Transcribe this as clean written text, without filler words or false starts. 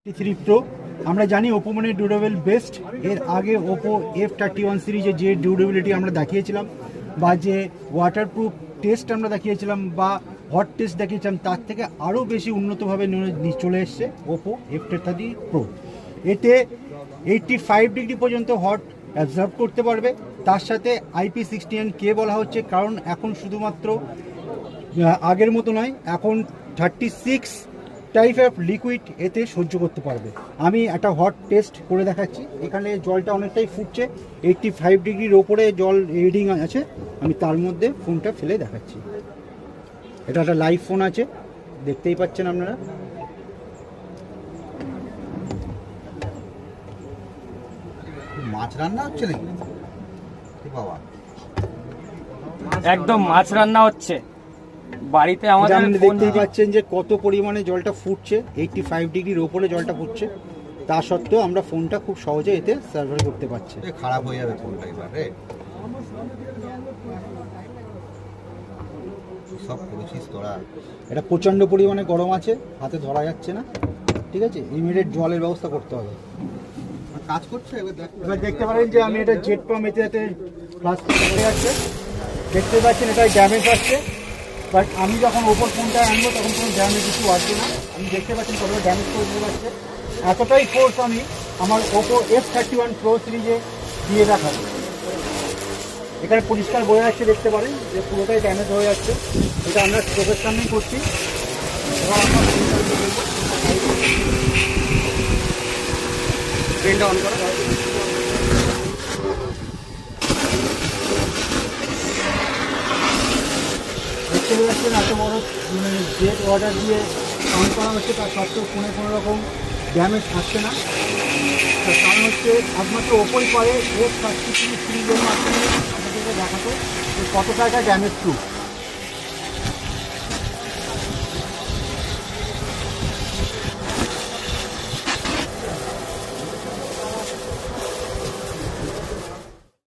Three pro আমরা জানি Oppo মানে ডিউরেবল বেস্ট। এর আগে ওপো F31 সিরিজে যে ডিউরেবিলিটি আমরা দেখিয়েছিলাম বা যে ওয়াটারপ্রুফ টেস্ট আমরা দেখিয়েছিলাম বা হট টেস্ট দেখিয়েছিলাম, তার থেকে আরও বেশি উন্নতভাবে চলে এসছে ওপো F30 প্রো। এতে 85 ডিগ্রি পর্যন্ত হট অ্যাবজর্ব করতে পারবে। তার সাথে IP69K বলা হচ্ছে, কারণ এখন শুধুমাত্র আগের মতো নয়, এখন 36 টাইপ অফ লিকুইড এতে সহ্য করতে পারবে। আমি একটা হট টেস্ট করে দেখাচ্ছি। এখানে জলটা অনেকটাই ফুটছে, 85 ডিগ্রির ওপরে জল রিডিং আছে। আমি তার মধ্যে ফোনটা ফেলে দেখাচ্ছি। এটা একটা লাইভ ফোন আছে, দেখতেই পাচ্ছেন আপনারা। মাছ রান্না হচ্ছে নাকি বাবা? একদম মাছ রান্না হচ্ছে বাড়িতে আমাদের। আপনি দেখতেই পাচ্ছেন যে কত পরিমাণে জলটা ফুটছে, 85 ডিগ্রির ওপরে জলটা ফুটছে। তা সত্ত্বেও আমরা ফোনটা খুব সহজে এতে সার্ভার করতে পারছি। খারাপ হয়ে যাবে ফোনটা এবারে। সব করেছিস তোরা? এটা প্রচণ্ড পরিমাণে গরম আছে, হাতে ধরা যাচ্ছে না। ঠিক আছে, ইমিডিয়েট জলের ব্যবস্থা করতে হবে। কাজ করছে এবার দেখতে পারেন যে আমি এটা জেট পাম্প এতে প্লাস্টিক পড়ে যাচ্ছে, দেখতে পাচ্ছেন এটা ড্যামেজ আসছে। বাট আমি যখন ওপর ফোনটা আনবো তখন কোনো ড্যামেজ কিছু আসবে না। আমি দেখতে পাচ্ছেন কতটা ড্যামেজ করে দিতে পারছে। এতটাই ফোর্স আমি আমার ওপো F31 প্রো সিরিজে দিয়ে রাখাবো। এখানে পরিষ্কার বোঝা যাচ্ছে, দেখতে পারেন যে পুরোটাই ড্যামেজ হয়ে যাচ্ছে। এটা আমরা চোখের সামনেই করছি। এবার আমরা ট্রেনটা অন করো। দেখতে পাচ্ছেন এত বড় জেট অর্ডার দিয়ে অন করা হচ্ছে, তার সত্ত্বেও ফোনে কোনো রকম ড্যামেজ আসছে না। তার কারণ হচ্ছে একমাত্র ওপোই পারে F33 সিরিজের মাধ্যমে আপনাদেরকে দেখাতে যে কতটা এটা ড্যামেজ প্রুফ।